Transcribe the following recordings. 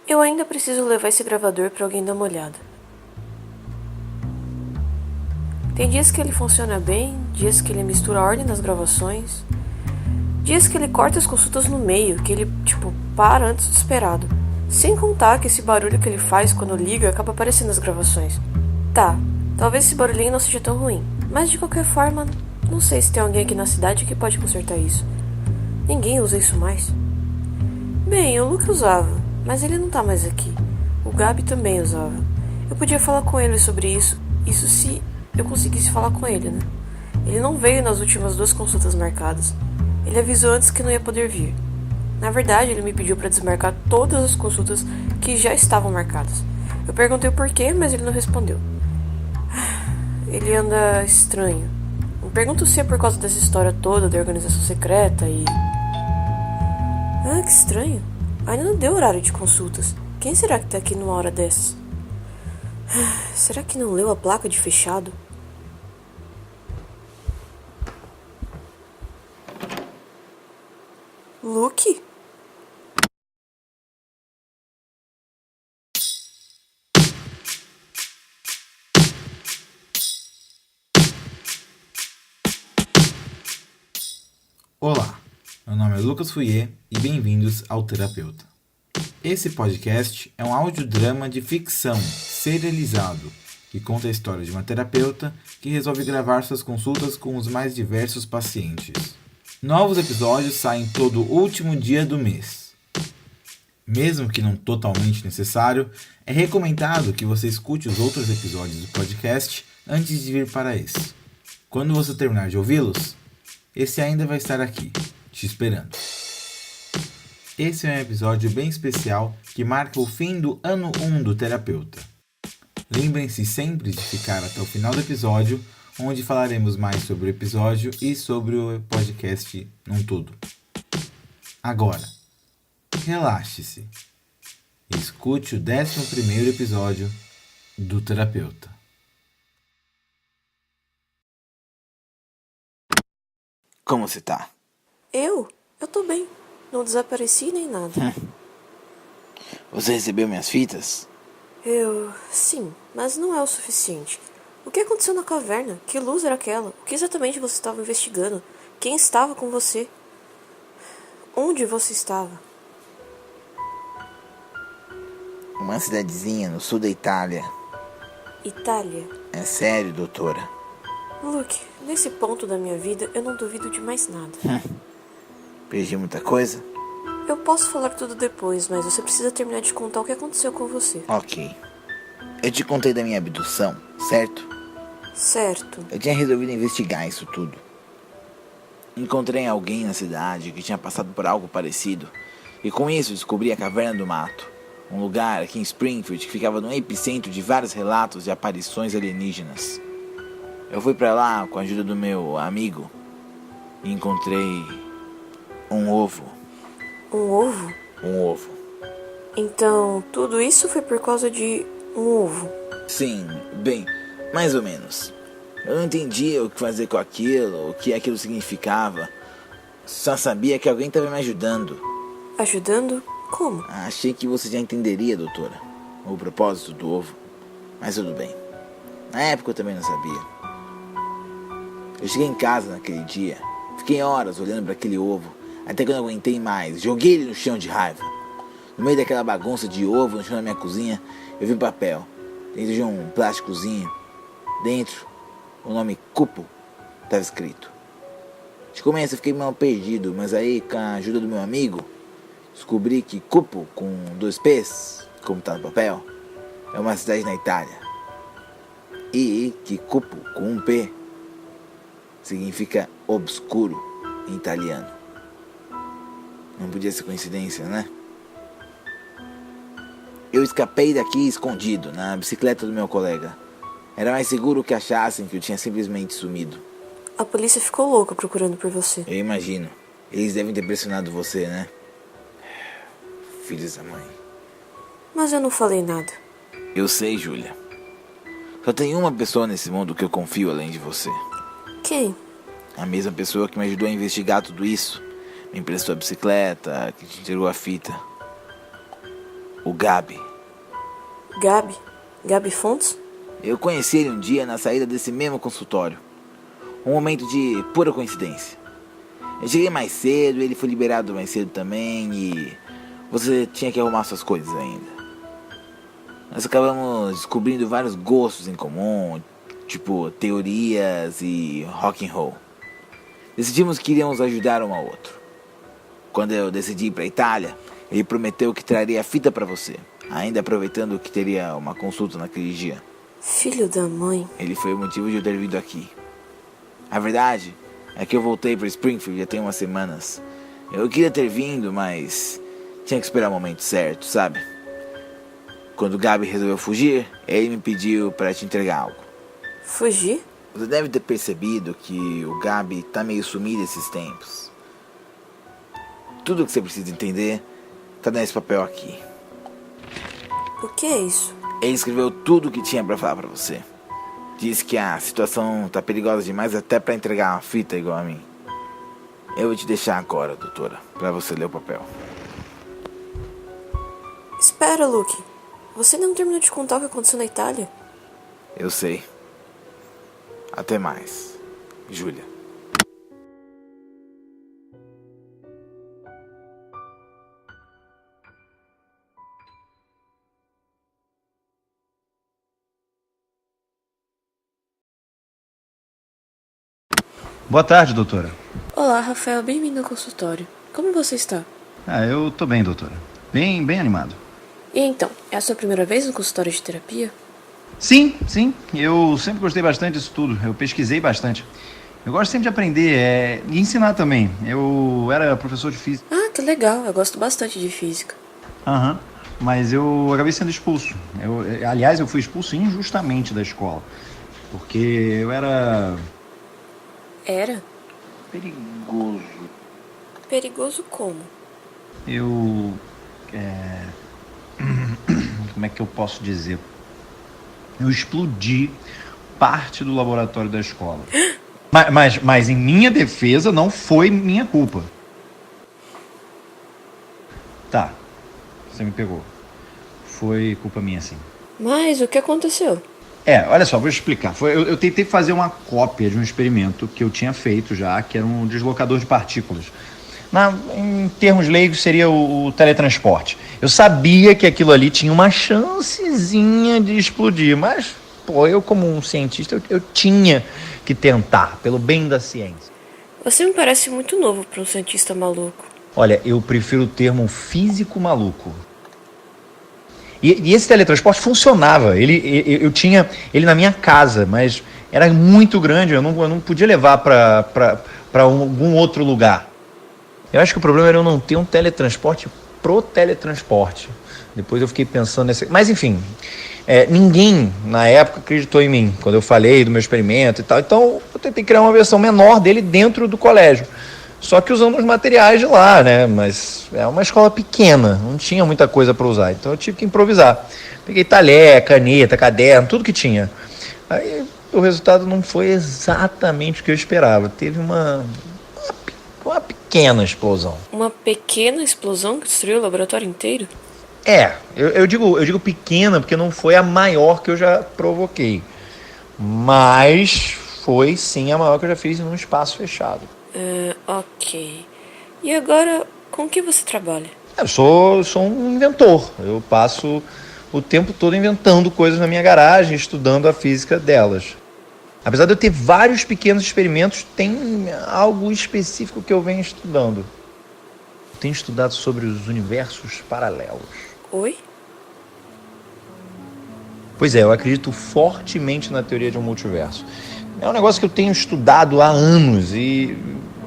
Eu ainda preciso levar esse gravador pra alguém dar uma olhada. Tem dias que ele funciona bem, dias que ele mistura a ordem das gravações, dias que ele corta as consultas no meio, que ele, para antes do esperado. Sem contar que esse barulho que ele faz quando liga acaba aparecendo nas gravações. Tá, talvez esse barulhinho não seja tão ruim, mas de qualquer forma, não sei se tem alguém aqui na cidade que pode consertar isso. Ninguém usa isso mais. Bem, o Luke usava, mas ele não tá mais aqui. O Gabi também usava. Eu podia falar com ele sobre isso se eu conseguisse falar com ele, né? Ele não veio nas últimas 2 consultas marcadas. Ele avisou antes que não ia poder vir. Na verdade, ele me pediu para desmarcar todas as consultas que já estavam marcadas. Eu perguntei o porquê, mas ele não respondeu. Ele anda estranho. Eu pergunto se é por causa dessa história toda da organização secreta e... que estranho. Ainda não deu horário de consultas. Quem será que tá aqui numa hora dessas? Será que não leu a placa de fechado? Luke? Olá, meu nome é Lucas Fouier e bem-vindos ao Terapeuta. Esse podcast é um audiodrama de ficção serializado que conta a história de uma terapeuta que resolve gravar suas consultas com os mais diversos pacientes. Novos episódios saem todo último dia do mês. Mesmo que não totalmente necessário, é recomendado que você escute os outros episódios do podcast antes de vir para esse. Quando você terminar de ouvi-los, esse ainda vai estar aqui, te esperando. Esse é um episódio bem especial que marca o fim do ano 1 do terapeuta. Lembrem-se sempre de ficar até o final do episódio, onde falaremos mais sobre o episódio e sobre o podcast num todo. Agora, relaxe-se e escute o 11º episódio do Terapeuta. Como você tá? Eu tô bem. Não desapareci nem nada. Você recebeu minhas fitas? Sim, mas não é o suficiente. O que aconteceu na caverna? Que luz era aquela? O que exatamente você estava investigando? Quem estava com você? Onde você estava? Uma cidadezinha no sul da Itália. Itália? É sério, doutora. Luke, nesse ponto da minha vida eu não duvido de mais nada. Perdi muita coisa? Eu posso falar tudo depois, mas você precisa terminar de contar o que aconteceu com você. Ok. Eu te contei da minha abdução, certo? Certo. Eu tinha resolvido investigar isso tudo. Encontrei alguém na cidade que tinha passado por algo parecido. E com isso descobri a Caverna do Mato. Um lugar aqui em Springfield que ficava no epicentro de vários relatos de aparições alienígenas. Eu fui pra lá com a ajuda do meu amigo e encontrei um ovo. Um ovo? Um ovo. Então, tudo isso foi por causa de um ovo? Sim, bem, mais ou menos. Eu não entendia o que fazer com aquilo, o que aquilo significava. Só sabia que alguém estava me ajudando. Ajudando? Como? Achei que você já entenderia, doutora, o propósito do ovo. Mas tudo bem. Na época eu também não sabia. Eu cheguei em casa naquele dia. Fiquei horas olhando para aquele ovo. Até que eu não aguentei mais. Joguei ele no chão de raiva. No meio daquela bagunça de ovo no chão da minha cozinha, eu vi um papel. Dentro de um plásticozinho. Dentro, o nome Cupo estava escrito. De começo eu fiquei mal perdido. Mas aí, com a ajuda do meu amigo, descobri que Cupo, com 2 P's, como está no papel, é uma cidade na Itália. E que Cupo, com 1 P, significa obscuro em italiano. Não podia ser coincidência, né? Eu escapei daqui escondido, na bicicleta do meu colega. Era mais seguro que achassem que eu tinha simplesmente sumido. A polícia ficou louca procurando por você. Eu imagino. Eles devem ter pressionado você, né? Filhos da mãe. Mas eu não falei nada. Eu sei, Júlia. Só tem uma pessoa nesse mundo que eu confio além de você. Quem? A mesma pessoa que me ajudou a investigar tudo isso. Me emprestou a bicicleta, que te entregou a fita. O Gabi. Gabi? Gabi Fontes? Eu conheci ele um dia na saída desse mesmo consultório. Um momento de pura coincidência. Eu cheguei mais cedo, ele foi liberado mais cedo também e você tinha que arrumar suas coisas ainda. Nós acabamos descobrindo vários gostos em comum, tipo teorias e rock and roll. Decidimos que iríamos ajudar um ao outro. Quando eu decidi ir pra Itália, ele prometeu que traria a fita pra você, ainda aproveitando que teria uma consulta naquele dia. Filho da mãe. Ele foi o motivo de eu ter vindo aqui. A verdade é que eu voltei para Springfield já tem umas semanas. Eu queria ter vindo, mas tinha que esperar o momento certo, sabe? Quando o Gabi resolveu fugir, ele me pediu para te entregar algo. Fugir? Você deve ter percebido que o Gabi tá meio sumido esses tempos. Tudo o que você precisa entender tá nesse papel aqui. O que é isso? Ele escreveu tudo o que tinha pra falar pra você. Disse que a situação tá perigosa demais até pra entregar uma fita igual a mim. Eu vou te deixar agora, doutora, pra você ler o papel. Espera, Luke. Você não terminou de contar o que aconteceu na Itália? Eu sei. Até mais, Júlia. Boa tarde, doutora. Olá, Rafael. Bem-vindo ao consultório. Como você está? Eu tô bem, doutora. Bem animado. E então, é a sua primeira vez no consultório de terapia? Sim. Eu sempre gostei bastante disso tudo. Eu pesquisei bastante. Eu gosto sempre de aprender e ensinar também. Eu era professor de física. Ah, que legal. Eu gosto bastante de física. Mas eu acabei sendo expulso. Aliás, eu fui expulso injustamente da escola. Porque eu era... Era? Perigoso. Perigoso como? Como é que eu posso dizer? Eu explodi parte do laboratório da escola. Mas em minha defesa não foi minha culpa. Tá, você me pegou. Foi culpa minha, sim. Mas o que aconteceu? Olha só, vou explicar. Eu tentei fazer uma cópia de um experimento que eu tinha feito já, que era um deslocador de partículas. Em termos leigos, seria o teletransporte. Eu sabia que aquilo ali tinha uma chancezinha de explodir, mas, eu como um cientista, eu tinha que tentar, pelo bem da ciência. Você me parece muito novo para um cientista maluco. Olha, eu prefiro o termo físico maluco. E esse teletransporte funcionava. Eu tinha ele na minha casa, mas era muito grande, eu não podia levar para algum outro lugar. Eu acho que o problema era eu não ter um teletransporte pro teletransporte. Depois eu fiquei pensando nesse... Mas enfim, ninguém na época acreditou em mim, quando eu falei do meu experimento e tal. Então eu tentei criar uma versão menor dele dentro do colégio. Só que usando os materiais de lá, né? Mas é uma escola pequena, não tinha muita coisa para usar. Então eu tive que improvisar. Peguei talher, caneta, caderno, tudo que tinha. Aí o resultado não foi exatamente o que eu esperava. Teve uma pequena explosão. Uma pequena explosão que destruiu o laboratório inteiro? Eu digo pequena porque não foi a maior que eu já provoquei. Mas foi sim a maior que eu já fiz num espaço fechado. Ok. E agora, com que você trabalha? Eu sou um inventor. Eu passo o tempo todo inventando coisas na minha garagem, estudando a física delas. Apesar de eu ter vários pequenos experimentos, tem algo específico que eu venho estudando. Eu tenho estudado sobre os universos paralelos. Oi? Pois eu acredito fortemente na teoria de um multiverso. É um negócio que eu tenho estudado há anos e,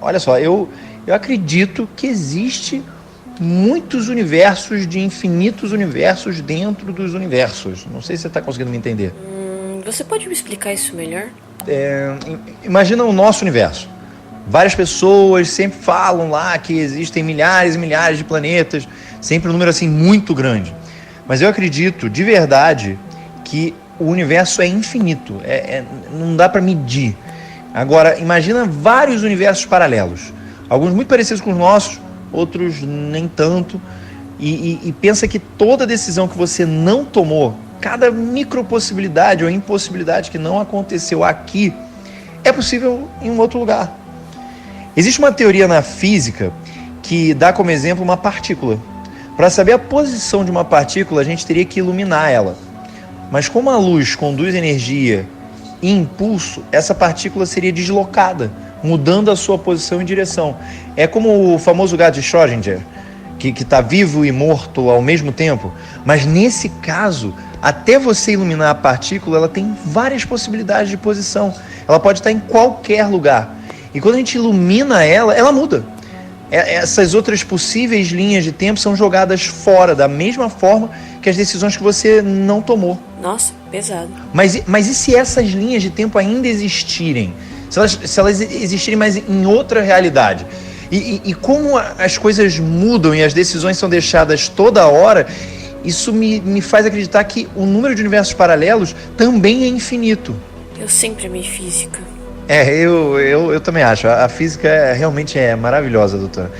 olha só, eu acredito que existe muitos universos de infinitos universos dentro dos universos. Não sei se você está conseguindo me entender. Você pode me explicar isso melhor? Imagina o nosso universo. Várias pessoas sempre falam lá que existem milhares e milhares de planetas, sempre um número assim muito grande. Mas eu acredito de verdade que o universo é infinito, não dá para medir. Agora, imagina vários universos paralelos. Alguns muito parecidos com os nossos, outros nem tanto. e pensa que toda decisão que você não tomou, cada micropossibilidade ou impossibilidade que não aconteceu aqui, é possível em um outro lugar. Existe uma teoria na física que dá como exemplo uma partícula. Para saber a posição de uma partícula, a gente teria que iluminar ela. Mas como a luz conduz energia e impulso, essa partícula seria deslocada, mudando a sua posição e direção. É como o famoso gato de Schrödinger, que está vivo e morto ao mesmo tempo. Mas nesse caso, até você iluminar a partícula, ela tem várias possibilidades de posição. Ela pode estar em qualquer lugar. E quando a gente ilumina ela, ela muda. Essas outras possíveis linhas de tempo são jogadas fora, da mesma forma que as decisões que você não tomou. Nossa, pesado. Mas e se essas linhas de tempo ainda existirem? Se elas existirem, mas em outra realidade? E como as coisas mudam e as decisões são deixadas toda hora, isso me faz acreditar que o número de universos paralelos também é infinito. Eu sempre amei física. Eu também acho. A física realmente é maravilhosa, doutora.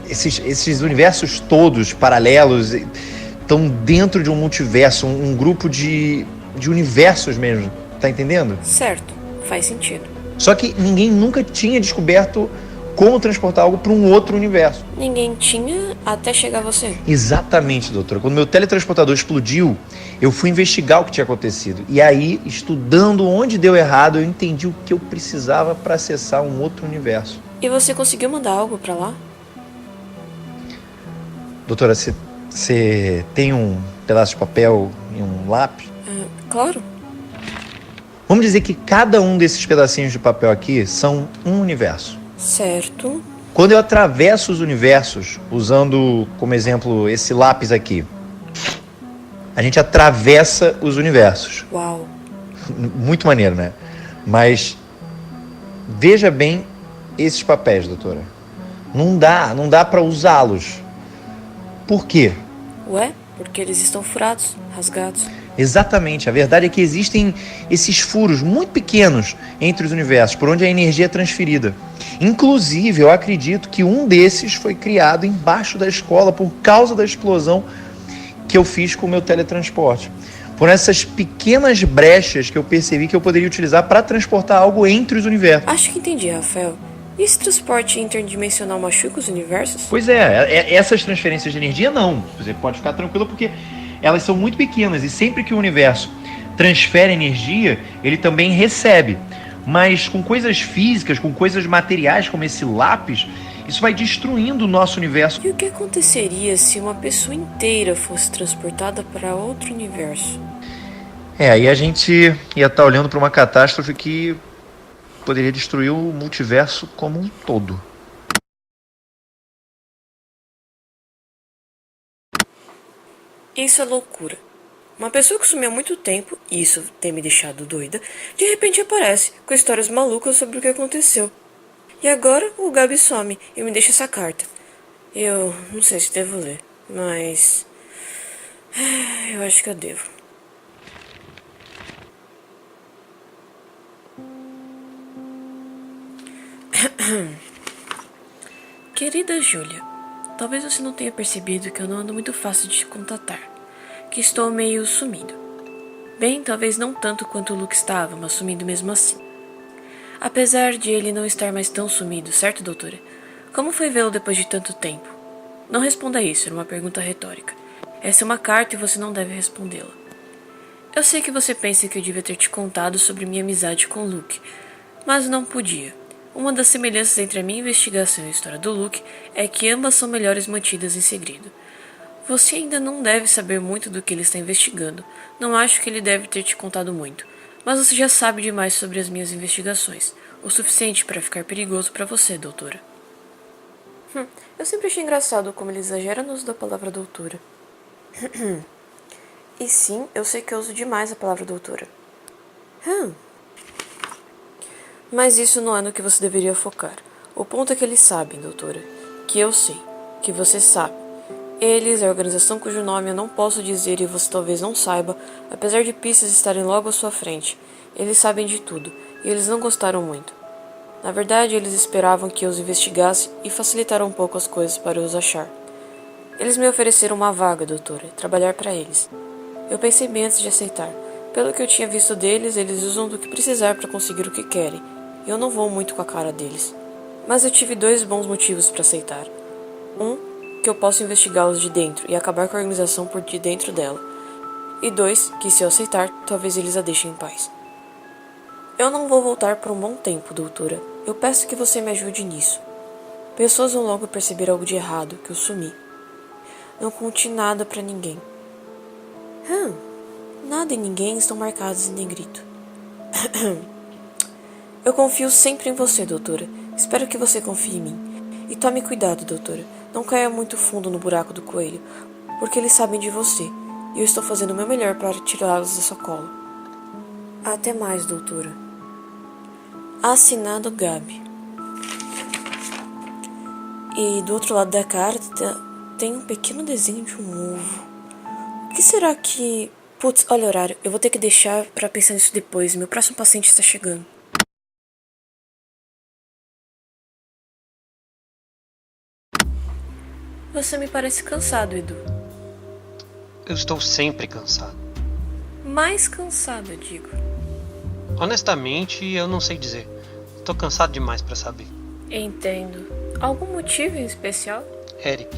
Esses universos todos paralelos estão dentro de um multiverso, um grupo de universos mesmo. Tá entendendo? Certo, faz sentido. Só que ninguém nunca tinha descoberto como transportar algo para um outro universo. Ninguém tinha até chegar você. Exatamente, doutora. Quando meu teletransportador explodiu, eu fui investigar o que tinha acontecido. E aí, estudando onde deu errado, eu entendi o que eu precisava para acessar um outro universo. E você conseguiu mandar algo para lá? Doutora, você tem um pedaço de papel e um lápis? Claro. Vamos dizer que cada um desses pedacinhos de papel aqui são um universo. Certo. Quando eu atravesso os universos, usando como exemplo esse lápis aqui, a gente atravessa os universos. Uau. Muito maneiro, né? Mas veja bem esses papéis, doutora. Não dá para usá-los. Por quê? Ué? Porque eles estão furados, rasgados. Exatamente. A verdade é que existem esses furos muito pequenos entre os universos, por onde a energia é transferida. Inclusive, eu acredito que um desses foi criado embaixo da escola por causa da explosão que eu fiz com o meu teletransporte. Por essas pequenas brechas que eu percebi que eu poderia utilizar para transportar algo entre os universos. Acho que entendi, Rafael. E esse transporte interdimensional machuca os universos? Pois é, essas transferências de energia não. Você pode ficar tranquilo porque elas são muito pequenas e sempre que o universo transfere energia, ele também recebe. Mas com coisas físicas, com coisas materiais como esse lápis, isso vai destruindo o nosso universo. E o que aconteceria se uma pessoa inteira fosse transportada para outro universo? Aí a gente ia estar olhando para uma catástrofe que poderia destruir o multiverso como um todo. Isso é loucura. Uma pessoa que sumiu há muito tempo, e isso tem me deixado doida, de repente aparece com histórias malucas sobre o que aconteceu. E agora o Gabi some e me deixa essa carta. Eu não sei se devo ler, mas eu acho que eu devo. Querida Júlia, talvez você não tenha percebido que eu não ando muito fácil de te contatar, que estou meio sumido. Bem, talvez não tanto quanto o Luke estava, mas sumido mesmo assim. Apesar de ele não estar mais tão sumido, certo, doutora? Como foi vê-lo depois de tanto tempo? Não responda isso, era uma pergunta retórica. Essa é uma carta e você não deve respondê-la. Eu sei que você pensa que eu devia ter te contado sobre minha amizade com o Luke, mas não podia. Uma das semelhanças entre a minha investigação e a história do Luke é que ambas são melhores mantidas em segredo. Você ainda não deve saber muito do que ele está investigando. Não acho que ele deve ter te contado muito. Mas você já sabe demais sobre as minhas investigações. O suficiente para ficar perigoso para você, doutora. Eu sempre achei engraçado como ele exagera no uso da palavra doutora. E sim, eu sei que eu uso demais a palavra doutora. Mas isso não é no que você deveria focar. O ponto é que eles sabem, doutora. Que eu sei. Que você sabe. Eles, a organização cujo nome eu não posso dizer e você talvez não saiba, apesar de pistas estarem logo à sua frente. Eles sabem de tudo, e eles não gostaram muito. Na verdade, eles esperavam que eu os investigasse e facilitaram um pouco as coisas para eu os achar. Eles me ofereceram uma vaga, doutora, trabalhar para eles. Eu pensei bem antes de aceitar. Pelo que eu tinha visto deles, eles usam do que precisar para conseguir o que querem. E eu não vou muito com a cara deles. Mas eu tive 2 bons motivos para aceitar. Um, que eu posso investigá-los de dentro e acabar com a organização por de dentro dela. E 2, que se eu aceitar, talvez eles a deixem em paz. Eu não vou voltar por um bom tempo, doutora. Eu peço que você me ajude nisso. Pessoas vão logo perceber algo de errado, que eu sumi. Não conte nada pra ninguém. Nada e ninguém estão marcados em negrito. Eu confio sempre em você, doutora. Espero que você confie em mim. E tome cuidado, doutora. Não caia muito fundo no buraco do coelho, porque eles sabem de você. E eu estou fazendo o meu melhor para tirá-los da sua cola. Até mais, doutora. Assinado Gabi. E do outro lado da carta tem um pequeno desenho de um ovo. O que será que... Putz, olha o horário. Eu vou ter que deixar pra pensar nisso depois. Meu próximo paciente está chegando. Você me parece cansado, Edu. Eu estou sempre cansado. Mais cansado, eu digo. Honestamente, eu não sei dizer. Estou cansado demais para saber. Entendo. Algum motivo em especial? Eric.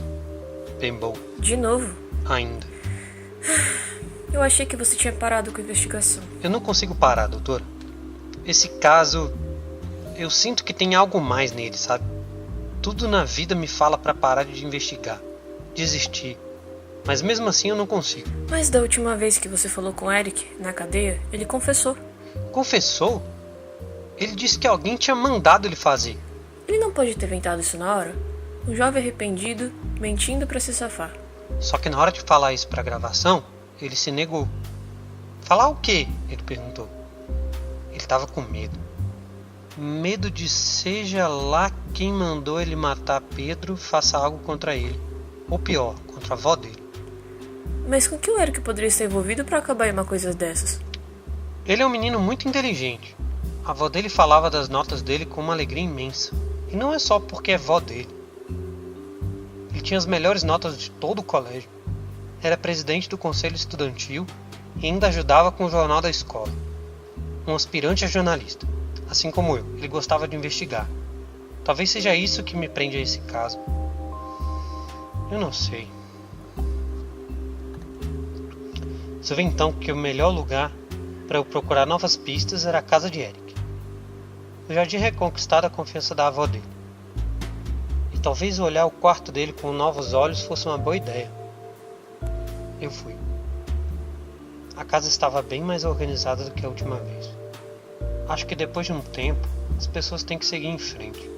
Bem bom. De novo? Ainda. Eu achei que você tinha parado com a investigação. Eu não consigo parar, doutora. Esse caso... Eu sinto que tem algo mais nele, sabe? Tudo na vida me fala para parar de investigar. Desistir. Mas mesmo assim eu não consigo. Mas da última vez que você falou com Eric, na cadeia, ele confessou. Confessou? Ele disse que alguém tinha mandado ele fazer. Ele não pode ter inventado isso na hora? Um jovem arrependido, mentindo pra se safar. Só que na hora de falar isso pra gravação, ele se negou. Falar o quê? Ele perguntou. Ele tava com medo. Medo de seja lá quem mandou ele matar Pedro faça algo contra ele. Ou pior, contra a avó dele. Mas com que o Eric poderia estar envolvido pra acabar em uma coisa dessas? Ele é um menino muito inteligente. A avó dele falava das notas dele com uma alegria imensa. E não é só porque é vó dele. Ele tinha as melhores notas de todo o colégio. Era presidente do conselho estudantil e ainda ajudava com o jornal da escola. Um aspirante a jornalista. Assim como eu, ele gostava de investigar. Talvez seja isso que me prende a esse caso. Eu não sei. Você vê então que o melhor lugar para eu procurar novas pistas era a casa de Eric. Eu já tinha reconquistado a confiança da avó dele. E talvez olhar o quarto dele com novos olhos fosse uma boa ideia. Eu fui. A casa estava bem mais organizada do que a última vez. Acho que depois de um tempo, as pessoas têm que seguir em frente.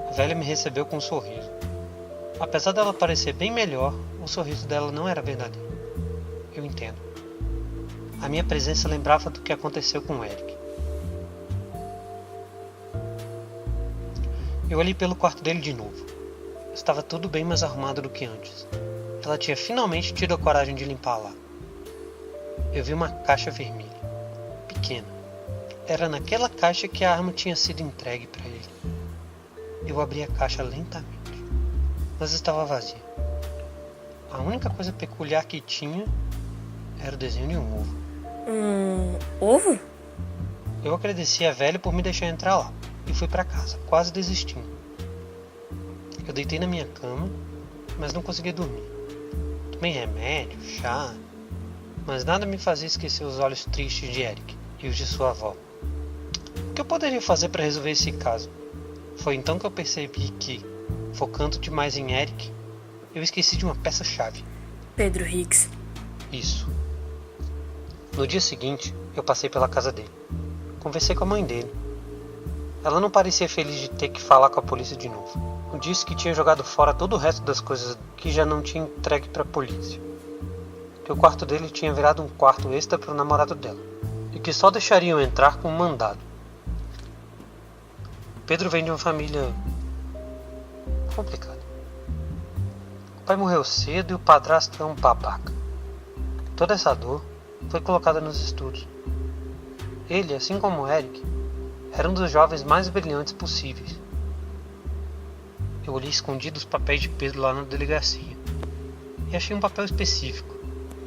A velha me recebeu com um sorriso. Apesar dela parecer bem melhor, o sorriso dela não era verdadeiro. Eu entendo. A minha presença lembrava do que aconteceu com o Eric. Eu olhei pelo quarto dele de novo. Estava tudo bem mais arrumado do que antes. Ela tinha finalmente tido a coragem de limpar lá. Eu vi uma caixa vermelha, pequena. Era naquela caixa que a arma tinha sido entregue para ele. Eu abri a caixa lentamente, mas estava vazia. A única coisa peculiar que tinha era o desenho de um ovo. Ovo? Eu agradeci a velha por me deixar entrar lá e fui para casa, quase desistindo. Eu deitei na minha cama, mas não conseguia dormir. Tomei remédio, chá, mas nada me fazia esquecer os olhos tristes de Eric e os de sua avó. O que eu poderia fazer para resolver esse caso? Foi então que eu percebi que, focando demais em Eric, eu esqueci de uma peça-chave. Pedro Higgs. Isso. No dia seguinte, eu passei pela casa dele. Conversei com a mãe dele. Ela não parecia feliz de ter que falar com a polícia de novo. Disse que tinha jogado fora todo o resto das coisas que já não tinha entregue para a polícia. Que o quarto dele tinha virado um quarto extra para o namorado dela. E que só deixariam entrar com um mandado. Pedro vem de uma família complicada. O pai morreu cedo e o padrasto é um babaca. Toda essa dor foi colocada nos estudos. Ele, assim como Eric, era um dos jovens mais brilhantes possíveis. Eu olhei escondido os papéis de Pedro lá na delegacia. e achei um papel específico,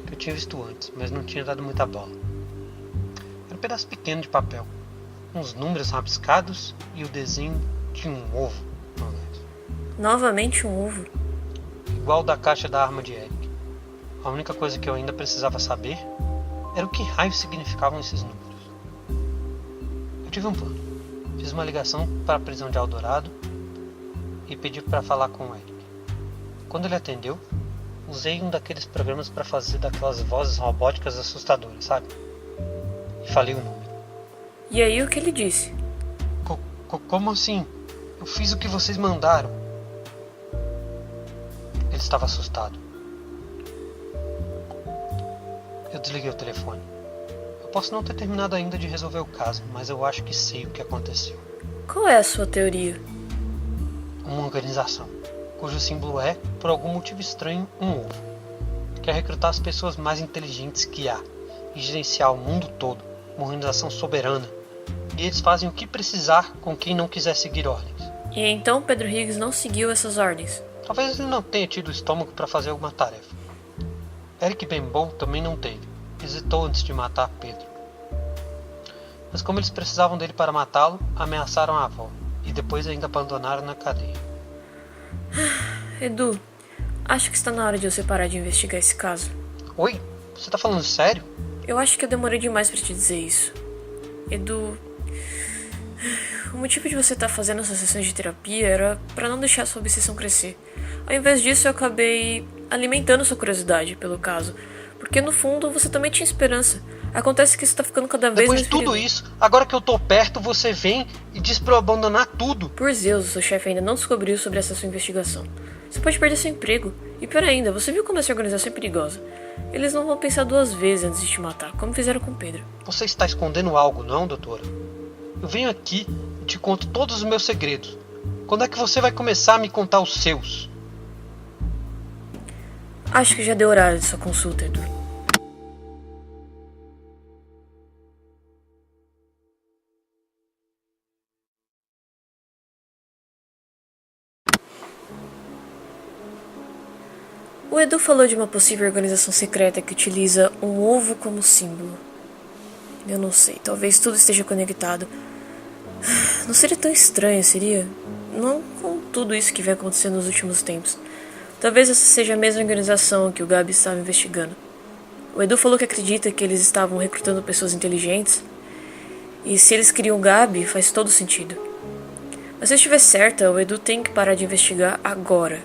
que eu tinha visto antes, mas não tinha dado muita bola. Era um pedaço pequeno de papel, uns números rabiscados e o desenho de um ovo, no verso. Novamente um ovo. Igual da caixa da arma de Eric. A única coisa que eu ainda precisava saber era o que raios significavam esses números. Eu tive um plano. Fiz uma ligação para a prisão de Eldorado e pedi para falar com o Eric. Quando ele atendeu, usei um daqueles programas para fazer daquelas vozes robóticas assustadoras, sabe? E falei o número. E aí o que ele disse? Como assim? Eu fiz o que vocês mandaram. Ele estava assustado. Eu desliguei o telefone. Eu posso não ter terminado ainda de resolver o caso, mas eu acho que sei o que aconteceu. Qual é a sua teoria? Uma organização, cujo símbolo é, por algum motivo estranho, um ovo. Quer recrutar as pessoas mais inteligentes que há e gerenciar o mundo todo, uma organização soberana. E eles fazem o que precisar com quem não quiser seguir ordens. E então Pedro Higgs não seguiu essas ordens. Talvez ele não tenha tido estômago para fazer alguma tarefa. Eric Benbow também não teve. Hesitou antes de matar Pedro. Mas como eles precisavam dele para matá-lo, ameaçaram a avó. E depois ainda abandonaram na cadeia. Edu, acho que está na hora de você parar de investigar esse caso. Oi? Você tá falando sério? Eu acho que eu demorei demais para te dizer isso. Edu, o motivo de você estar fazendo essas sessões de terapia era para não deixar sua obsessão crescer. Ao invés disso, eu acabei alimentando sua curiosidade pelo caso. Porque no fundo, você também tinha esperança. Acontece que isso tá ficando cada vez mais Depois de tudo isso, agora que eu tô perto, você vem e diz pra eu abandonar tudo. Por Zeus, o seu chefe ainda não descobriu sobre essa sua investigação. Você pode perder seu emprego. E pior ainda, você viu como essa organização é perigosa. Eles não vão pensar duas vezes antes de te matar, como fizeram com Pedro. Você está escondendo algo, não, doutora? Eu venho aqui e te conto todos os meus segredos. Quando é que você vai começar a me contar os seus? Acho que já deu horário de sua consulta, Edu. O Edu falou de uma possível organização secreta que utiliza um ovo como símbolo. Eu não sei, talvez tudo esteja conectado. Não seria tão estranho, seria? Não com tudo isso que vem acontecendo nos últimos tempos. Talvez essa seja a mesma organização que o Gabi estava investigando. O Edu falou que acredita que eles estavam recrutando pessoas inteligentes. E se eles queriam o Gabi, faz todo sentido. Mas se eu estiver certa, o Edu tem que parar de investigar agora.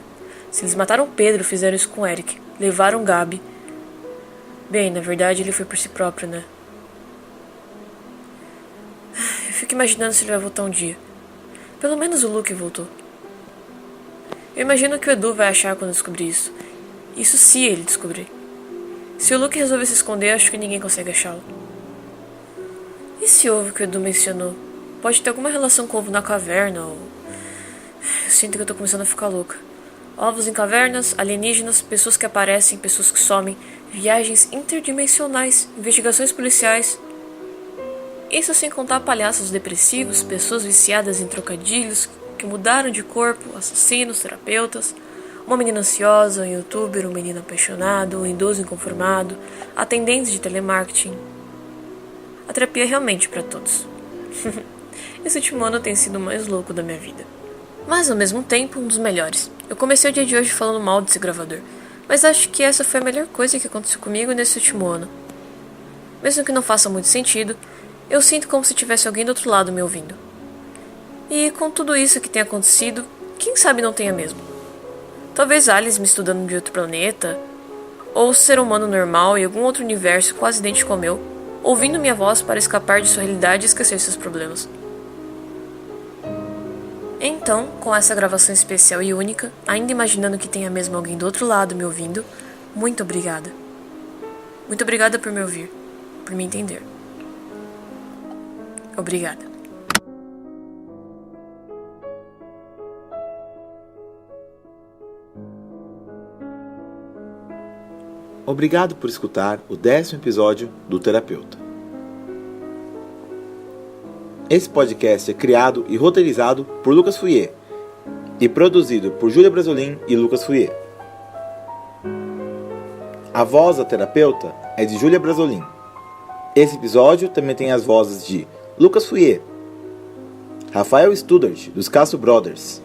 Se eles mataram Pedro, fizeram isso com Eric. Levaram Gabi. Bem, na verdade ele foi por si próprio, né? Eu fico imaginando se ele vai voltar um dia. Pelo menos o Luke voltou. Eu imagino que o Edu vai achar quando descobrir isso. Isso se ele descobrir. Se o Luke resolver se esconder, acho que ninguém consegue achá-lo. E esse ovo que o Edu mencionou? Pode ter alguma relação com o ovo na caverna, ou... Eu sinto que eu tô começando a ficar louca. Ovos em cavernas, alienígenas, pessoas que aparecem, pessoas que somem, viagens interdimensionais, investigações policiais. Isso sem contar palhaços depressivos, pessoas viciadas em trocadilhos, que mudaram de corpo, assassinos, terapeutas, uma menina ansiosa, um youtuber, um menino apaixonado, um idoso inconformado, atendentes de telemarketing. A terapia é realmente para todos. Esse último ano tem sido o mais louco da minha vida. Mas ao mesmo tempo, um dos melhores. Eu comecei o dia de hoje falando mal desse gravador, mas acho que essa foi a melhor coisa que aconteceu comigo nesse último ano. Mesmo que não faça muito sentido, eu sinto como se tivesse alguém do outro lado me ouvindo. E com tudo isso que tem acontecido, quem sabe não tenha mesmo. Talvez aliens me estudando de outro planeta, ou ser humano normal em algum outro universo quase idêntico ao meu, ouvindo minha voz para escapar de sua realidade e esquecer seus problemas. Então, com essa gravação especial e única, ainda imaginando que tenha mesmo alguém do outro lado me ouvindo, muito obrigada. Muito obrigada por me ouvir, por me entender. Obrigada. Obrigado por escutar o 10º episódio do Terapeuta. Esse podcast é criado e roteirizado por Lucas Fouier e produzido por Júlia Brasolin e Lucas Fouier. A voz da terapeuta é de Júlia Brasolin. Esse episódio também tem as vozes de Lucas Fouier, Rafael Studart, dos Castro Brothers,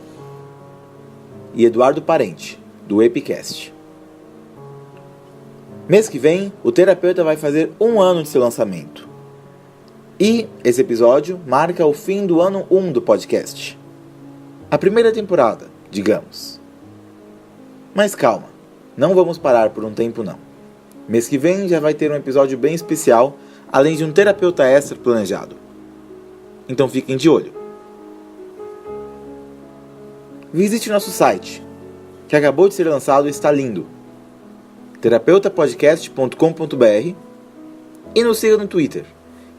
e Eduardo Parente, do Epicast. Mês que vem, o Terapeuta vai fazer 1 ano de seu lançamento. E esse episódio marca o fim do ano 1 do podcast. A primeira temporada, digamos. Mas calma, não vamos parar por um tempo não. Mês que vem já vai ter um episódio bem especial, além de um terapeuta extra planejado. Então fiquem de olho. Visite nosso site, que acabou de ser lançado e está lindo. terapeutapodcast.com.br e nos siga no Twitter,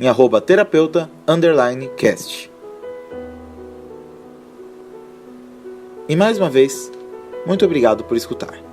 em @terapeuta_cast. E mais uma vez, muito obrigado por escutar.